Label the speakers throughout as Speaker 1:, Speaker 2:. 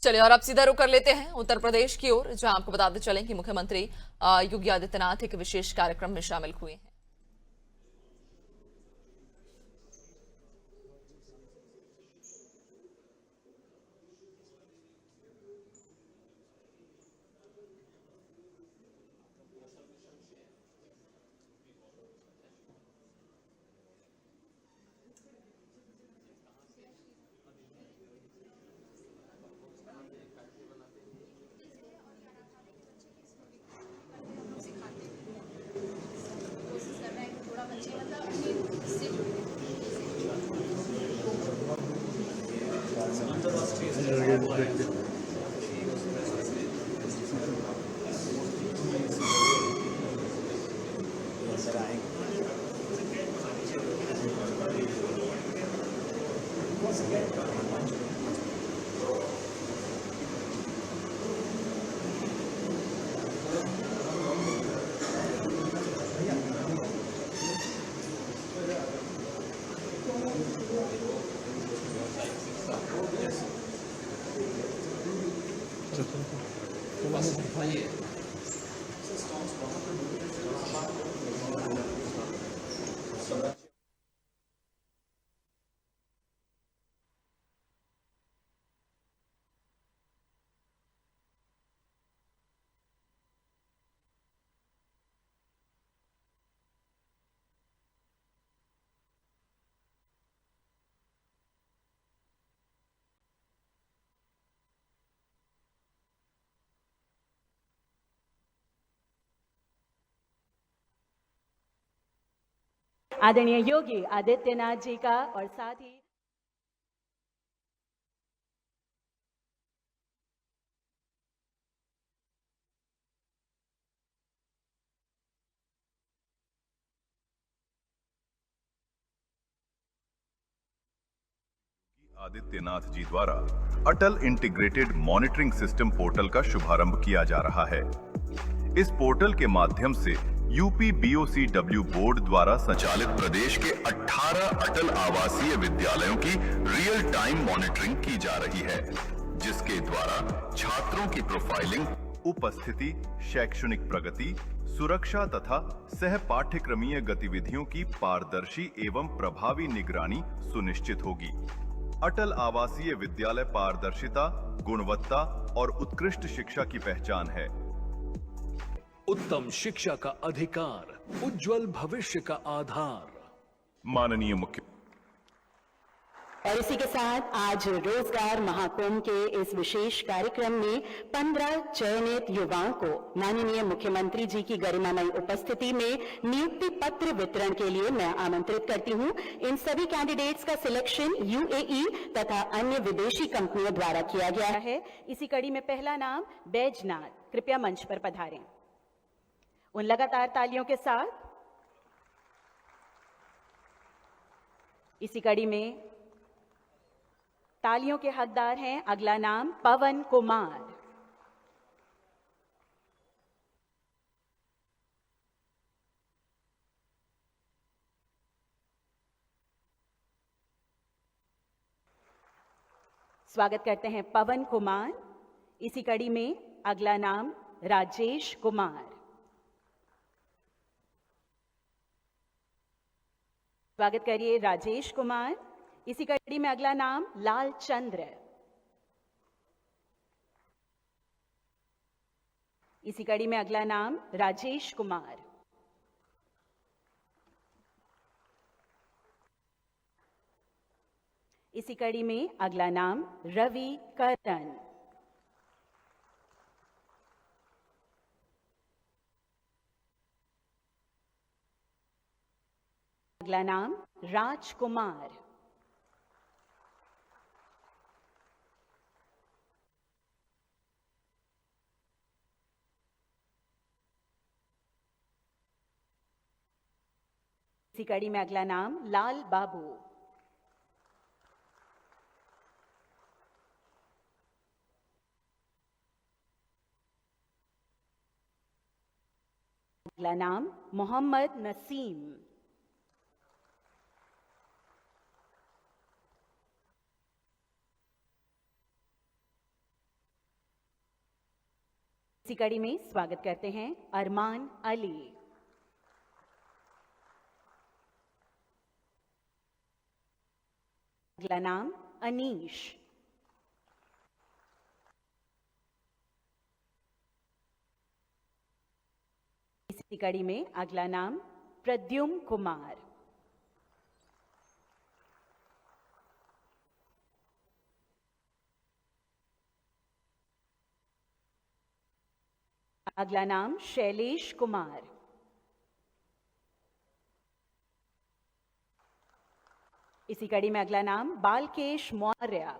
Speaker 1: चलिए और अब सीधा रुख कर लेते हैं उत्तर प्रदेश की ओर, जहां आपको बताते चलें कि मुख्यमंत्री योगी आदित्यनाथ एक विशेष कार्यक्रम में शामिल हुए हैं।
Speaker 2: आदरणीय योगी आदित्यनाथ जी का और साथ ही
Speaker 3: आदित्यनाथ जी द्वारा अटल इंटीग्रेटेड मॉनिटरिंग सिस्टम पोर्टल का शुभारंभ किया जा रहा है। इस पोर्टल के माध्यम से यूपी बीओसीडब्ल्यू बोर्ड द्वारा संचालित प्रदेश के 18 अटल आवासीय विद्यालयों की रियल टाइम मॉनिटरिंग की जा रही है, जिसके द्वारा छात्रों की प्रोफाइलिंग, उपस्थिति, शैक्षणिक प्रगति, सुरक्षा तथा सह पाठ्यक्रमीय गतिविधियों की पारदर्शी एवं प्रभावी निगरानी सुनिश्चित होगी। अटल आवासीय विद्यालय पारदर्शिता, गुणवत्ता और उत्कृष्ट शिक्षा की पहचान है।
Speaker 4: उत्तम शिक्षा का अधिकार, उज्जवल भविष्य का आधार।
Speaker 3: माननीय मुख्य
Speaker 2: और इसी के साथ आज रोजगार महाकुंभ के इस विशेष कार्यक्रम में 15 चयनित युवाओं को माननीय मुख्यमंत्री जी की गरिमामयी उपस्थिति में नियुक्ति पत्र वितरण के लिए मैं आमंत्रित करती हूं। इन सभी कैंडिडेट्स का सिलेक्शन यूएई तथा अन्य विदेशी कंपनियों द्वारा किया गया है। इसी कड़ी में पहला नाम बैजनाथ, कृपया मंच पर पधारें। उन लगातार तालियों के साथ इसी कड़ी में तालियों के हकदार हैं अगला नाम पवन कुमार। स्वागत करते हैं पवन कुमार। इसी कड़ी में अगला नाम राजेश कुमार। स्वागत करिए राजेश कुमार। इसी कड़ी में अगला नाम लाल चंद्र। इसी कड़ी में अगला नाम राजेश कुमार। इसी कड़ी में अगला नाम रवि करण। अगला नाम राजकुमार। इसी कड़ी में अगला नाम लाल बाबू। अगला नाम मोहम्मद नसीम। इसी कड़ी में स्वागत करते हैं अरमान अली। अगला नाम अनीश। इसी कड़ी में अगला नाम प्रद्युम्न कुमार। अगला नाम शैलेश कुमार। इसी कड़ी में अगला नाम बालकेश मौर्य।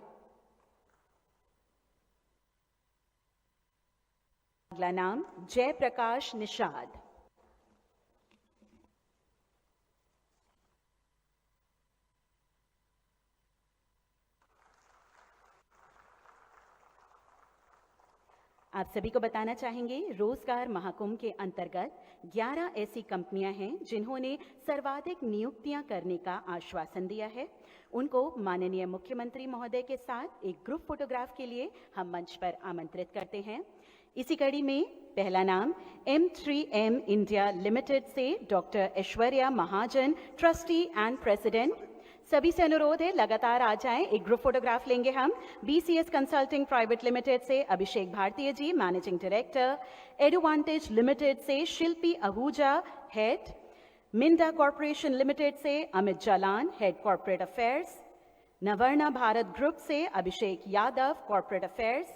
Speaker 2: अगला नाम जयप्रकाश निषाद। आप सभी को बताना चाहेंगे, रोजगार महाकुंभ के अंतर्गत 11 ऐसी कंपनियां हैं जिन्होंने सर्वाधिक नियुक्तियां करने का आश्वासन दिया है। उनको माननीय मुख्यमंत्री महोदय के साथ एक ग्रुप फोटोग्राफ के लिए हम मंच पर आमंत्रित करते हैं। इसी कड़ी में पहला नाम M3M इंडिया लिमिटेड से doctor Aishwarya Mahajan, trustee and president. सभी से अनुरोध है लगातार आ जाएं, एक ग्रुप फोटोग्राफ लेंगे हम। BCS कंसल्टिंग प्राइवेट लिमिटेड से Abhishek Bharatiya ji, managing director. Advantage Limited से Shilpi Ahuja, head. Minda Corporation Limited से Amit Jalan, head corporate affairs. Navarna Bharat Group से Abhishek Yadav, corporate affairs.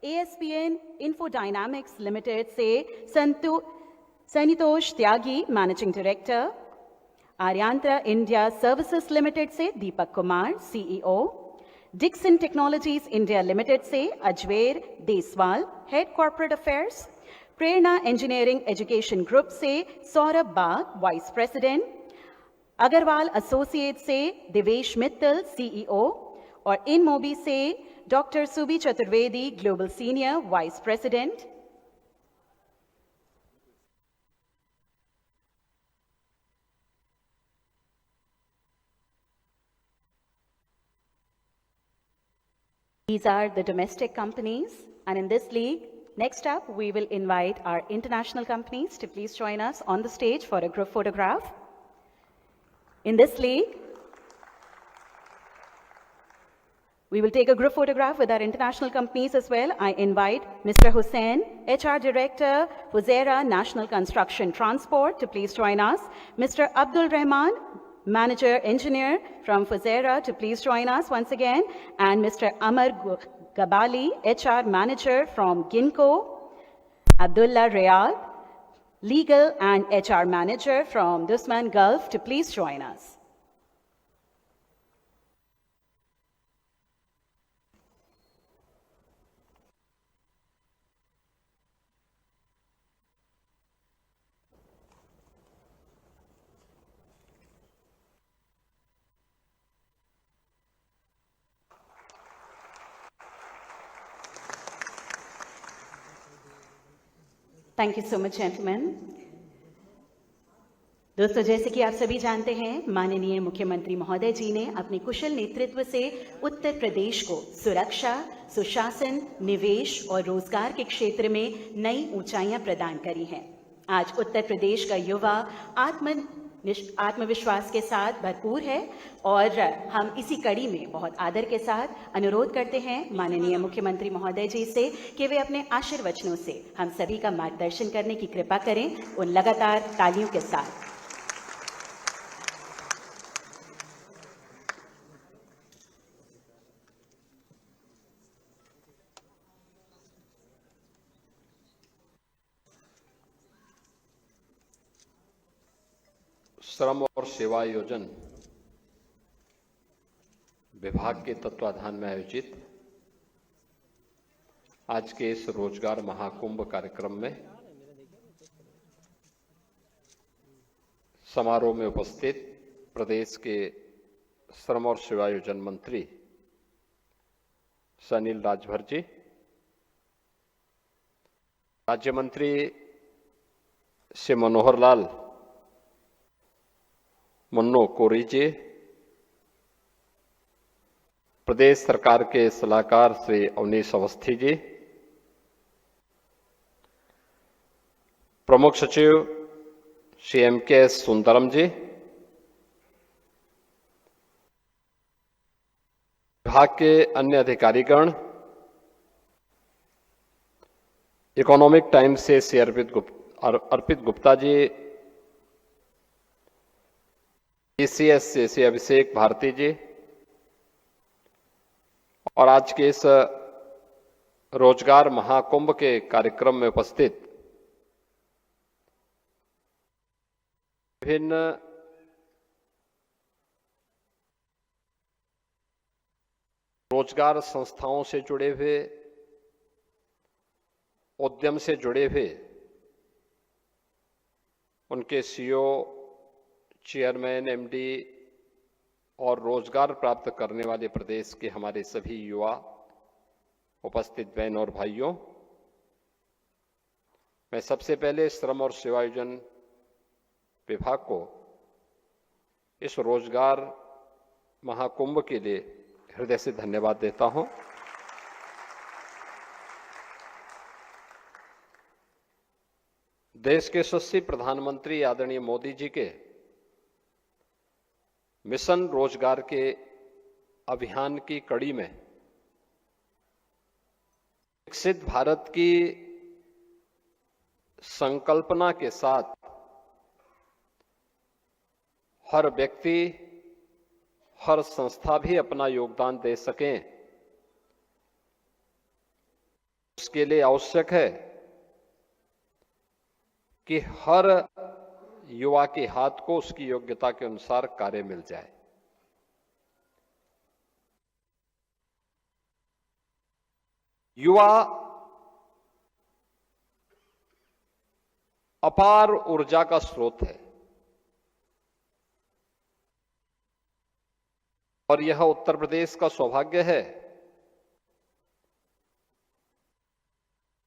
Speaker 2: ASPN Infodynamics Limited से Sanitosh Tyagi, managing director. Aryantra India Services Limited से Deepak Kumar, CEO। Dixon Technologies India Limited से Ajver Deswal, head corporate affairs. Prerna Engineering Education Group से Saurabh Bag, vice president. Agarwal Associate से Devesh Mittal, CEO। और InMobi से doctor सुबी Chaturvedi, global senior vice president. These are the domestic companies, and in this league, next up, we will invite our international companies to please join us on the stage for a group photograph. In this league, we will take a group photograph with our international companies as well. I invite Mr. Hussain, HR Director, Fujairah National Construction Transport, to please join us. Mr. Abdul Rahman, Manager Engineer from Fujairah, to please join us once again. And Mr. Amar Gabali, HR Manager from Ginko. Abdullah Rayad, Legal and HR Manager from Dusman Gulf, to please join us. Thank you so much, gentlemen. दोस्तों, जैसे कि आप सभी जानते हैं, माननीय मुख्यमंत्री महोदय जी ने अपने कुशल नेतृत्व से उत्तर प्रदेश को सुरक्षा, सुशासन, निवेश और रोजगार के क्षेत्र में नई ऊंचाइयां प्रदान करी हैं। आज उत्तर प्रदेश का युवा आत्मविश्वास के साथ भरपूर है और हम इसी कड़ी में बहुत आदर के साथ अनुरोध करते हैं माननीय मुख्यमंत्री महोदय जी से कि वे अपने आशीर्वचनों से हम सभी का मार्गदर्शन करने की कृपा करें, उन लगातार तालियों के साथ।
Speaker 5: श्रम और सेवा योजन विभाग के तत्वाधान में आयोजित आज के इस रोजगार महाकुंभ कार्यक्रम में समारोह में उपस्थित प्रदेश के श्रम और सेवा योजन मंत्री सनील राजभर जी, राज्य मंत्री श्री मनोहर लाल मन्नो कोरी जी, प्रदेश सरकार के सलाहकार श्री अवनीश अवस्थी जी, प्रमुख सचिव श्री M.K.S. सुंदरम जी, विभाग के अन्य अधिकारीगण, इकोनॉमिक टाइम्स से श्री अर्पित गुप्ता जी, ECS से श्री अभिषेक भारती जी, और आज के इस रोजगार महाकुंभ के कार्यक्रम में उपस्थित विभिन्न रोजगार संस्थाओं से जुड़े हुए, उद्यम से जुड़े हुए उनके CEO, चेयरमैन, MD और रोजगार प्राप्त करने वाले प्रदेश के हमारे सभी युवा, उपस्थित बहन और भाइयों, मैं सबसे पहले श्रम और सेवायोजन विभाग को इस रोजगार महाकुंभ के लिए हृदय से धन्यवाद देता हूं। देश के यशस्वी प्रधानमंत्री आदरणीय मोदी जी के मिशन रोजगार के अभियान की कड़ी में विकसित भारत की संकल्पना के साथ हर व्यक्ति, हर संस्था भी अपना योगदान दे सकें, उसके लिए आवश्यक है कि हर युवा के हाथ को उसकी योग्यता के अनुसार कार्य मिल जाए। युवा अपार ऊर्जा का स्रोत है और यह उत्तर प्रदेश का सौभाग्य है।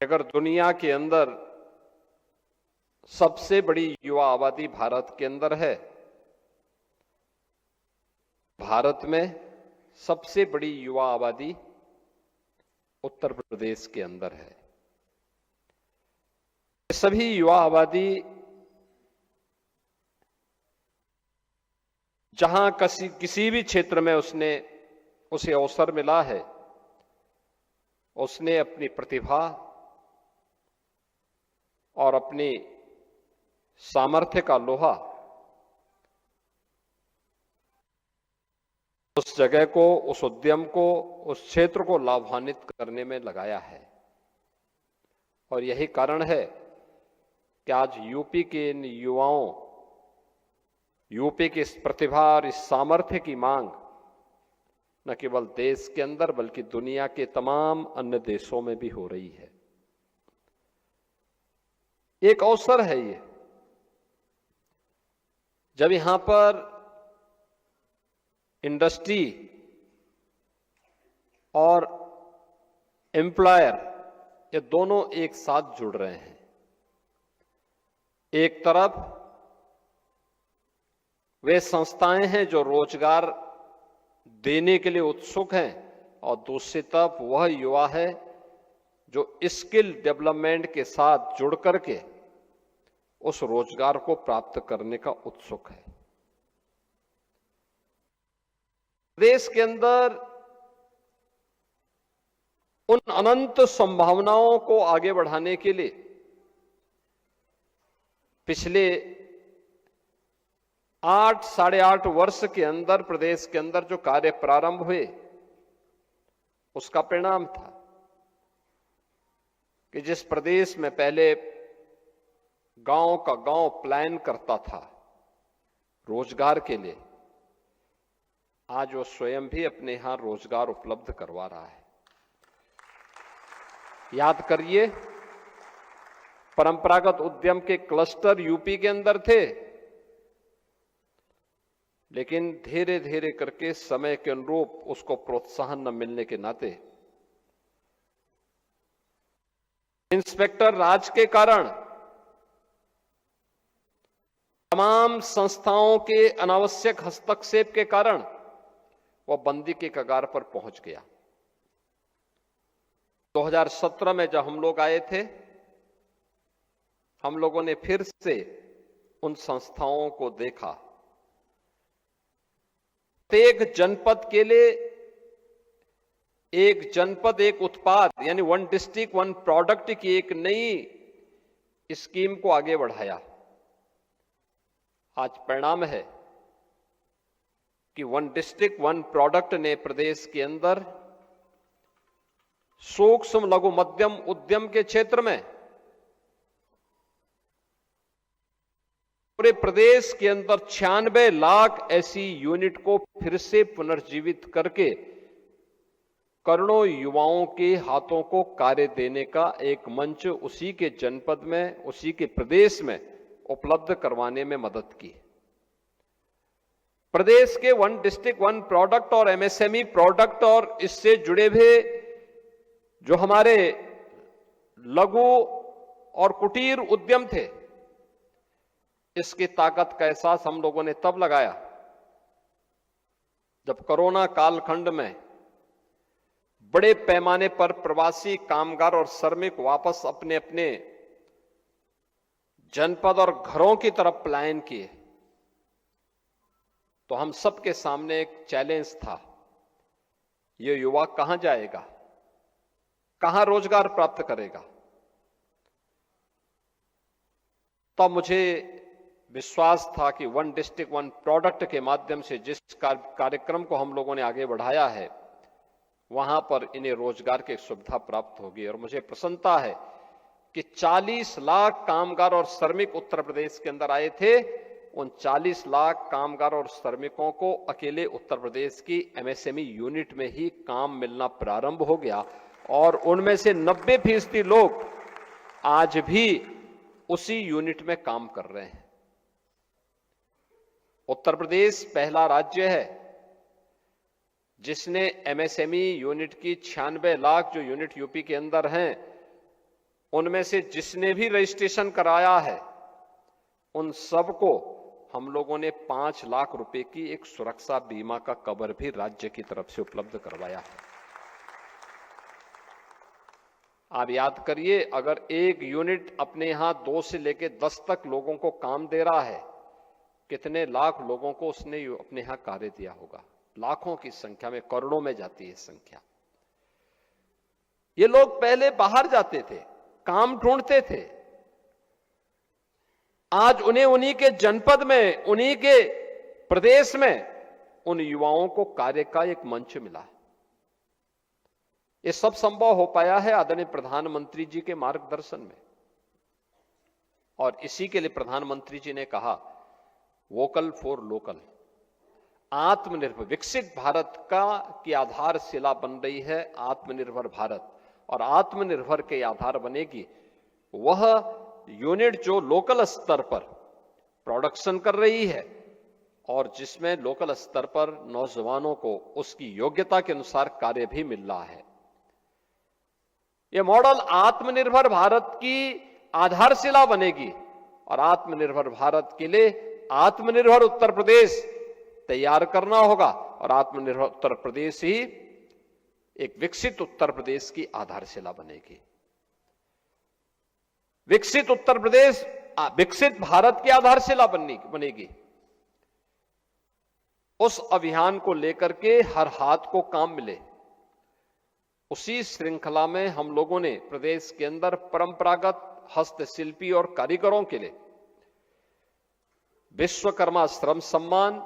Speaker 5: अगर दुनिया के अंदर सबसे बड़ी युवा आबादी भारत के अंदर है, भारत में सबसे बड़ी युवा आबादी उत्तर प्रदेश के अंदर है। सभी युवा आबादी जहां किसी भी क्षेत्र में उसे अवसर मिला है, उसने अपनी प्रतिभा और अपनी सामर्थ्य का लोहा उस जगह को, उस उद्यम को, उस क्षेत्र को लाभान्वित करने में लगाया है। और यही कारण है कि आज यूपी के इन युवाओं, यूपी की इस प्रतिभा और इस सामर्थ्य की मांग न केवल देश के अंदर बल्कि दुनिया के तमाम अन्य देशों में भी हो रही है। एक अवसर है ये, जब यहां पर इंडस्ट्री और एम्प्लॉयर ये दोनों एक साथ जुड़ रहे हैं। एक तरफ वे संस्थाएं हैं जो रोजगार देने के लिए उत्सुक हैं और दूसरी तरफ वह युवा है जो स्किल डेवलपमेंट के साथ जुड़ करके उस रोजगार को प्राप्त करने का उत्सुक है। देश के अंदर उन अनंत संभावनाओं को आगे बढ़ाने के लिए पिछले 8-8.5 वर्ष के अंदर प्रदेश के अंदर जो कार्य प्रारंभ हुए, उसका परिणाम था कि जिस प्रदेश में पहले गांव का गांव प्लान करता था रोजगार के लिए, आज वो स्वयं भी अपने यहां रोजगार उपलब्ध करवा रहा है। याद करिए, परंपरागत उद्यम के क्लस्टर यूपी के अंदर थे, लेकिन धीरे धीरे करके समय के अनुरूप उसको प्रोत्साहन न मिलने के नाते इंस्पेक्टर राज के कारण तमाम संस्थाओं के अनावश्यक हस्तक्षेप के कारण वह बंदी के कगार पर पहुंच गया। 2017 में जब हम लोग आए थे हम लोगों ने फिर से उन संस्थाओं को देखा। प्रत्येक जनपद के लिए एक जनपद एक उत्पाद यानी वन डिस्ट्रिक्ट वन प्रोडक्ट की एक नई स्कीम को आगे बढ़ाया। आज परिणाम है कि वन डिस्ट्रिक्ट वन प्रोडक्ट ने प्रदेश के अंदर सूक्ष्म लघु मध्यम उद्यम के क्षेत्र में पूरे प्रदेश के अंदर 96 लाख ऐसी यूनिट को फिर से पुनर्जीवित करके करोड़ों युवाओं के हाथों को कार्य देने का एक मंच उसी के जनपद में, उसी के प्रदेश में उपलब्ध करवाने में मदद की। प्रदेश के वन डिस्ट्रिक्ट वन प्रोडक्ट और एमएसएमई प्रोडक्ट और इससे जुड़े हुए जो हमारे लघु और कुटीर उद्यम थे, इसकी ताकत का एहसास हम लोगों ने तब लगाया जब कोरोना कालखंड में बड़े पैमाने पर प्रवासी कामगार और श्रमिक वापस अपने अपने जनपद और घरों की तरफ पलायन किए। तो हम सबके सामने एक चैलेंज था, ये युवा कहां जाएगा, कहां रोजगार प्राप्त करेगा। तब मुझे विश्वास था कि वन डिस्ट्रिक्ट वन प्रोडक्ट के माध्यम से जिस कार्यक्रम को हम लोगों ने आगे बढ़ाया है, वहां पर इन्हें रोजगार की सुविधा प्राप्त होगी। और मुझे प्रसन्नता है कि 40 लाख कामगार और श्रमिक उत्तर प्रदेश के अंदर आए थे। उन 40 लाख कामगार और श्रमिकों को अकेले उत्तर प्रदेश की एमएसएमई यूनिट में ही काम मिलना प्रारंभ हो गया और उनमें से 90% लोग आज भी उसी यूनिट में काम कर रहे हैं। उत्तर प्रदेश पहला राज्य है जिसने एमएसएमई यूनिट की 96 लाख जो यूनिट यूपी के अंदर हैं, उनमें से जिसने भी रजिस्ट्रेशन कराया है, उन सबको हम लोगों ने 5 लाख रुपए की एक सुरक्षा बीमा का कवर भी राज्य की तरफ से उपलब्ध करवाया है। आप याद करिए, अगर एक यूनिट अपने यहां 2 से लेकर 10 तक लोगों को काम दे रहा है, कितने लाख लोगों को उसने अपने यहां कार्य दिया होगा। लाखों की संख्या में, करोड़ों में जाती है संख्या। ये लोग पहले बाहर जाते थे, काम ढूंढते थे। आज उन्हें उन्हीं के जनपद में, उन्हीं के प्रदेश में उन युवाओं को कार्य का एक मंच मिला है। ये सब संभव हो पाया है आदरणीय प्रधानमंत्री जी के मार्गदर्शन में। और इसी के लिए प्रधानमंत्री जी ने कहा, वोकल फॉर लोकल। आत्मनिर्भर विकसित भारत की आधारशिला बन रही है आत्मनिर्भर भारत। और आत्मनिर्भर के आधार बनेगी वह यूनिट जो लोकल स्तर पर प्रोडक्शन कर रही है और जिसमें लोकल स्तर पर नौजवानों को उसकी योग्यता के अनुसार कार्य भी मिल रहा है। यह मॉडल आत्मनिर्भर भारत की आधारशिला बनेगी और आत्मनिर्भर भारत के लिए आत्मनिर्भर उत्तर प्रदेश तैयार करना होगा और आत्मनिर्भर उत्तर प्रदेश ही एक विकसित उत्तर प्रदेश की आधारशिला बनेगी। विकसित उत्तर प्रदेश विकसित भारत की आधारशिला बनेगी। उस अभियान को लेकर के हर हाथ को काम मिले, उसी श्रृंखला में हम लोगों ने प्रदेश के अंदर परंपरागत हस्तशिल्पी और कारीगरों के लिए विश्वकर्मा श्रम सम्मान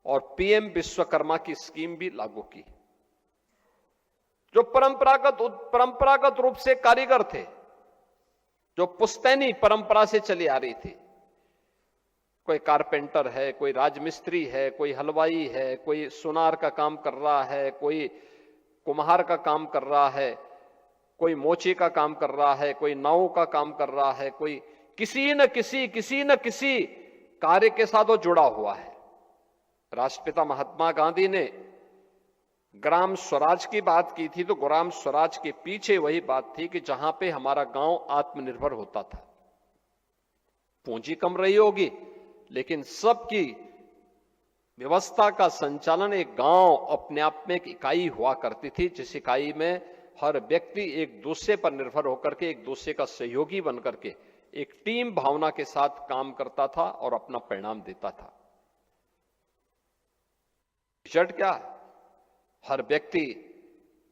Speaker 5: और पीएम विश्वकर्मा की स्कीम भी लागू की। जो परंपरागत रूप से कारीगर थे, जो पुश्तैनी परंपरा से चली आ रही थी, कोई कारपेंटर है, कोई राजमिस्त्री है, कोई हलवाई है, कोई सुनार का काम कर रहा है, कोई कुम्हार का काम कर रहा है, कोई मोची का काम कर रहा है, कोई नाव का काम कर रहा है, कोई किसी न किसी कार्य के साथ वो जुड़ा हुआ है। राष्ट्रपिता महात्मा गांधी ने ग्राम स्वराज की बात की थी, तो ग्राम स्वराज के पीछे वही बात थी कि जहां पे हमारा गांव आत्मनिर्भर होता था। पूंजी कम रही होगी, लेकिन सबकी व्यवस्था का संचालन एक गांव अपने आप में एक इकाई हुआ करती थी, जिस इकाई में हर व्यक्ति एक दूसरे पर निर्भर होकर के, एक दूसरे का सहयोगी बनकर के एक टीम भावना के साथ काम करता था और अपना परिणाम देता था। रिजल्ट क्या है? हर व्यक्ति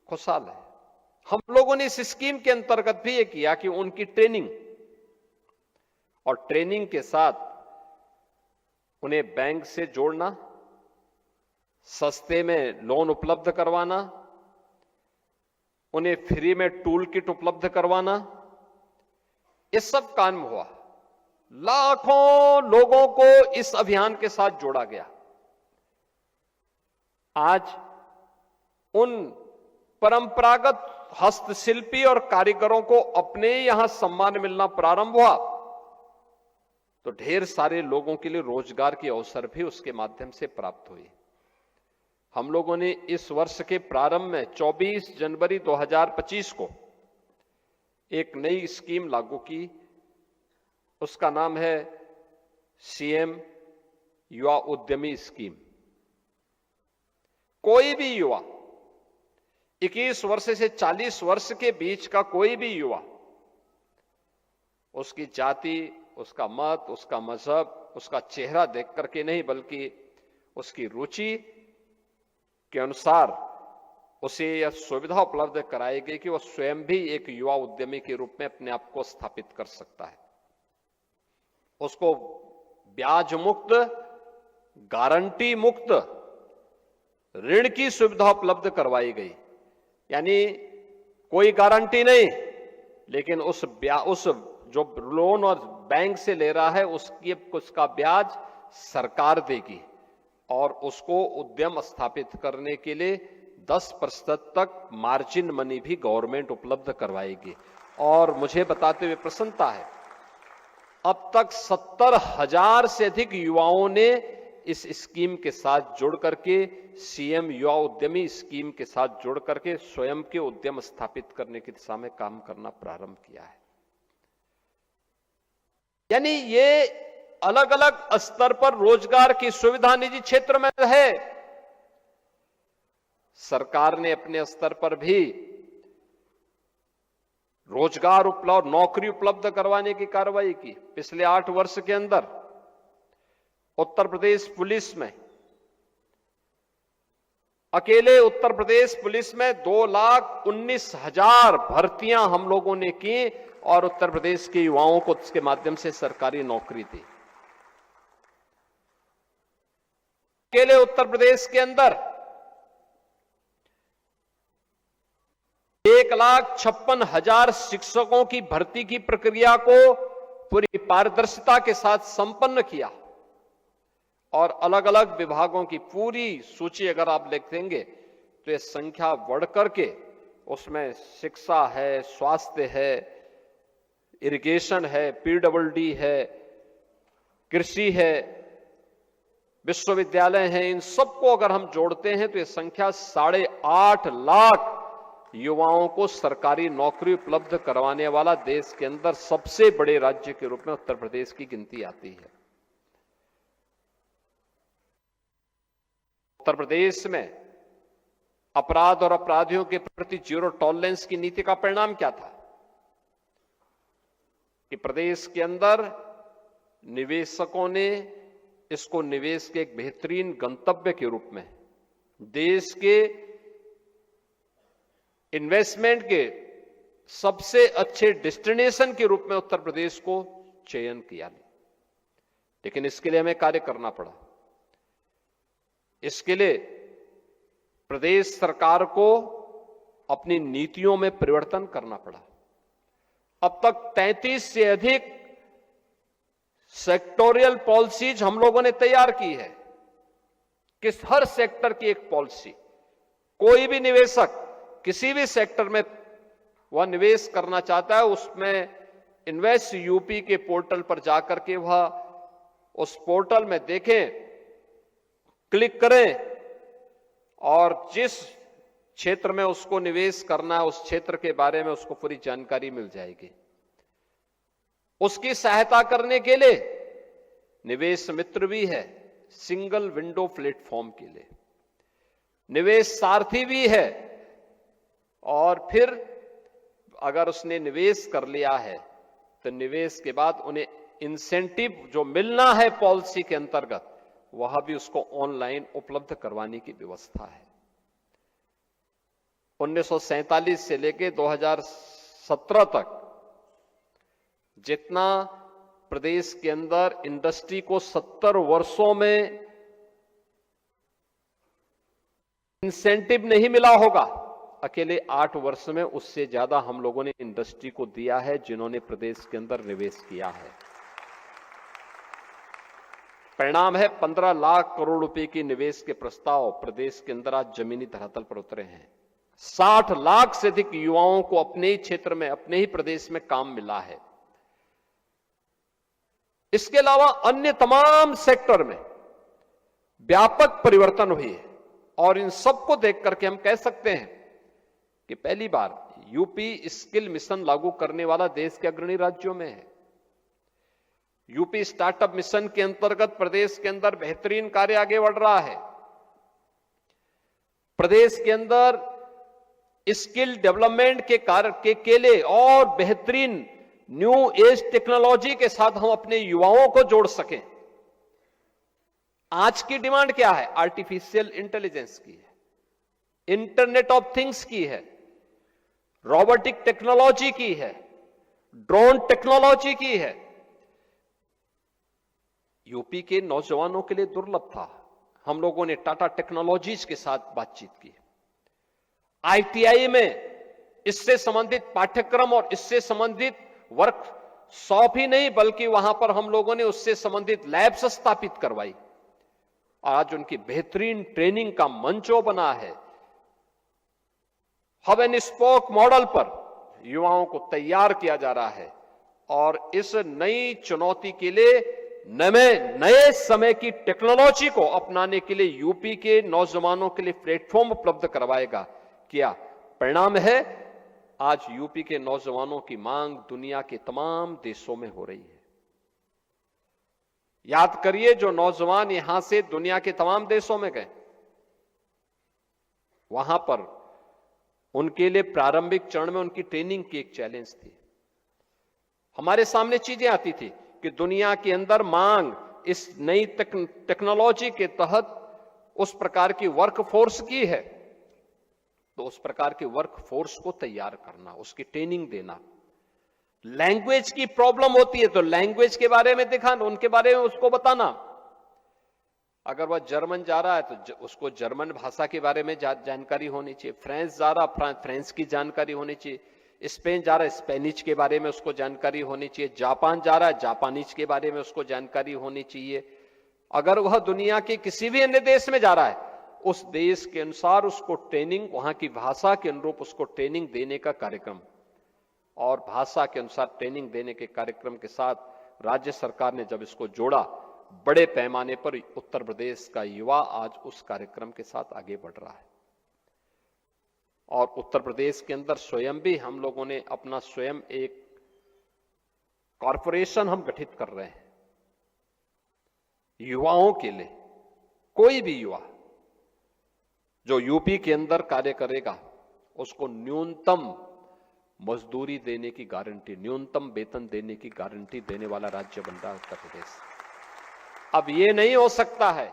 Speaker 5: खुशहाल है। हम लोगों ने इस स्कीम के अंतर्गत भी ये किया कि उनकी ट्रेनिंग और ट्रेनिंग के साथ उन्हें बैंक से जोड़ना, सस्ते में लोन उपलब्ध करवाना, उन्हें फ्री में टूल किट उपलब्ध करवाना, ये सब काम हुआ। लाखों लोगों को इस अभियान के साथ जोड़ा गया। आज उन परंपरागत हस्तशिल्पी और कारीगरों को अपने यहां सम्मान मिलना प्रारंभ हुआ, तो ढेर सारे लोगों के लिए रोजगार के अवसर भी उसके माध्यम से प्राप्त हुए। हम लोगों ने इस वर्ष के प्रारंभ में 24 जनवरी 2025 को एक नई स्कीम लागू की। उसका नाम है सीएम युवा उद्यमी स्कीम। कोई भी युवा, 21 वर्ष से 40 वर्ष के बीच का कोई भी युवा, उसकी जाति, उसका मत, उसका मजहब, उसका चेहरा देख करके नहीं, बल्कि उसकी रुचि के अनुसार उसे यह सुविधा उपलब्ध कराई गई कि वह स्वयं भी एक युवा उद्यमी के रूप में अपने आप को स्थापित कर सकता है। उसको ब्याज मुक्त, गारंटी मुक्त ऋण की सुविधा उपलब्ध करवाई गई। यानी कोई गारंटी नहीं, लेकिन उस जो लोन और बैंक से ले रहा है उसका ब्याज सरकार देगी और उसको उद्यम स्थापित करने के लिए 10% तक मार्जिन मनी भी गवर्नमेंट उपलब्ध करवाएगी। और मुझे बताते हुए प्रसन्नता है, अब तक 70,000 से अधिक युवाओं ने इस स्कीम के साथ जुड़ करके, सीएम युवा उद्यमी स्कीम के साथ जुड़ करके स्वयं के उद्यम स्थापित करने की दिशा में काम करना प्रारंभ किया है। यानी ये अलग अलग स्तर पर रोजगार की सुविधा निजी क्षेत्र में है। सरकार ने अपने स्तर पर भी रोजगार उपलब्ध, नौकरी उपलब्ध करवाने की कार्रवाई की। पिछले 8 वर्ष के अंदर उत्तर प्रदेश पुलिस में, अकेले उत्तर प्रदेश पुलिस में 2,19,000 भर्तियां हम लोगों ने की और उत्तर प्रदेश के युवाओं को इसके माध्यम से सरकारी नौकरी दी। अकेले उत्तर प्रदेश के अंदर 1,56,000 शिक्षकों की भर्ती की प्रक्रिया को पूरी पारदर्शिता के साथ संपन्न किया और अलग अलग विभागों की पूरी सूची अगर आप लिखेंगे तो यह संख्या बढ़ करके उसमें शिक्षा है, स्वास्थ्य है, इरिगेशन है, पीडब्ल्यूडी है, कृषि है, विश्वविद्यालय हैं, इन सबको अगर हम जोड़ते हैं तो यह संख्या 8.5 लाख युवाओं को सरकारी नौकरी उपलब्ध करवाने वाला देश के अंदर सबसे बड़े राज्य के रूप में उत्तर प्रदेश की गिनती आती है। उत्तर प्रदेश में अपराध और अपराधियों के प्रति जीरो टॉलरेंस की नीति का परिणाम क्या था कि प्रदेश के अंदर निवेशकों ने इसको निवेश के एक बेहतरीन गंतव्य के रूप में, देश के इन्वेस्टमेंट के सबसे अच्छे डेस्टिनेशन के रूप में उत्तर प्रदेश को चयन किया। लेकिन इसके लिए हमें कार्य करना पड़ा। इसके लिए प्रदेश सरकार को अपनी नीतियों में परिवर्तन करना पड़ा। अब तक 33 से अधिक सेक्टोरियल पॉलिसीज हम लोगों ने तैयार की है कि हर सेक्टर की एक पॉलिसी, कोई भी निवेशक किसी भी सेक्टर में वह निवेश करना चाहता है, उसमें इन्वेस्ट यूपी के पोर्टल पर जाकर के वह उस पोर्टल में देखें, क्लिक करें और जिस क्षेत्र में उसको निवेश करना है उस क्षेत्र के बारे में उसको पूरी जानकारी मिल जाएगी। उसकी सहायता करने के लिए निवेश मित्र भी है, सिंगल विंडो प्लेटफॉर्म के लिए निवेश सारथी भी है, और फिर अगर उसने निवेश कर लिया है तो निवेश के बाद उन्हें इंसेंटिव जो मिलना है पॉलिसी के अंतर्गत वह भी उसको ऑनलाइन उपलब्ध करवाने की व्यवस्था है। 1947 से लेकर 2017 तक जितना प्रदेश के अंदर इंडस्ट्री को 70 वर्षों में इंसेंटिव नहीं मिला होगा, अकेले 8 वर्ष में उससे ज्यादा हम लोगों ने इंडस्ट्री को दिया है जिन्होंने प्रदेश के अंदर निवेश किया है। परिणाम है 15 लाख करोड़ रुपए की निवेश के प्रस्ताव प्रदेश के अंदर आज जमीनी धरातल पर उतरे हैं। 60 लाख से अधिक युवाओं को अपने ही क्षेत्र में, अपने ही प्रदेश में काम मिला है। इसके अलावा अन्य तमाम सेक्टर में व्यापक परिवर्तन हुए है और इन सबको देख करके हम कह सकते हैं कि पहली बार यूपी स्किल मिशन लागू करने वाला देश के अग्रणी राज्यों में है। यूपी स्टार्टअप मिशन के अंतर्गत प्रदेश के अंदर बेहतरीन कार्य आगे बढ़ रहा है। प्रदेश के अंदर स्किल डेवलपमेंट के लिए और बेहतरीन न्यू एज टेक्नोलॉजी के साथ हम अपने युवाओं को जोड़ सकें। आज की डिमांड क्या है? आर्टिफिशियल इंटेलिजेंस की है, इंटरनेट ऑफ थिंग्स की है, रोबोटिक टेक्नोलॉजी की है, ड्रोन टेक्नोलॉजी की है। यूपी के नौजवानों के लिए दुर्लभ था। हम लोगों ने टाटा टेक्नोलॉजीज के साथ बातचीत की। आईटीआई में इससे संबंधित पाठ्यक्रम और इससे संबंधित वर्कशॉप ही नहीं बल्कि वहां पर हम लोगों ने उससे संबंधित लैब्स स्थापित करवाई और आज उनकी बेहतरीन ट्रेनिंग का मंचो बना है। हब एंड स्पोक मॉडल पर युवाओं को तैयार किया जा रहा है और इस नई चुनौती के लिए नए समय की टेक्नोलॉजी को अपनाने के लिए यूपी के नौजवानों के लिए प्लेटफॉर्म उपलब्ध करवाएगा। क्या परिणाम है? आज यूपी के नौजवानों की मांग दुनिया के तमाम देशों में हो रही है। याद करिए, जो नौजवान यहां से दुनिया के तमाम देशों में गए, वहां पर उनके लिए प्रारंभिक चरण में उनकी ट्रेनिंग की एक चैलेंज थी। हमारे सामने चीजें आती थी कि दुनिया के अंदर मांग इस नई टेक्नोलॉजी के तहत उस प्रकार की वर्कफोर्स की है, तो उस प्रकार की वर्कफोर्स को तैयार करना, उसकी ट्रेनिंग देना। लैंग्वेज की प्रॉब्लम होती है तो लैंग्वेज के बारे में दिखाना, उनके बारे में उसको बताना। अगर वह जर्मन जा रहा है तो उसको जर्मन भाषा के बारे में जानकारी होनी चाहिए। फ्रेंच जा रहा, फ्रेंच की जानकारी होनी चाहिए। स्पेन जा रहा है, स्पेनिश के बारे में उसको जानकारी होनी चाहिए। जापान जा रहा है, जापानीज के बारे में उसको जानकारी होनी चाहिए। अगर वह दुनिया के किसी भी अन्य देश में जा रहा है, उस देश के अनुसार उसको ट्रेनिंग, वहां की भाषा के अनुरूप उसको ट्रेनिंग देने का कार्यक्रम और भाषा के अनुसार ट्रेनिंग देने के कार्यक्रम के साथ राज्य सरकार ने जब इसको जोड़ा, बड़े पैमाने पर उत्तर प्रदेश का युवा आज उस कार्यक्रम के साथ आगे बढ़ रहा है। और उत्तर प्रदेश के अंदर स्वयं भी हम लोगों ने अपना स्वयं एक कॉरपोरेशन हम गठित कर रहे हैं युवाओं के लिए। कोई भी युवा जो यूपी के अंदर कार्य करेगा उसको न्यूनतम मजदूरी देने की गारंटी, न्यूनतम वेतन देने की गारंटी देने वाला राज्य बन रहा है उत्तर प्रदेश। अब ये नहीं हो सकता है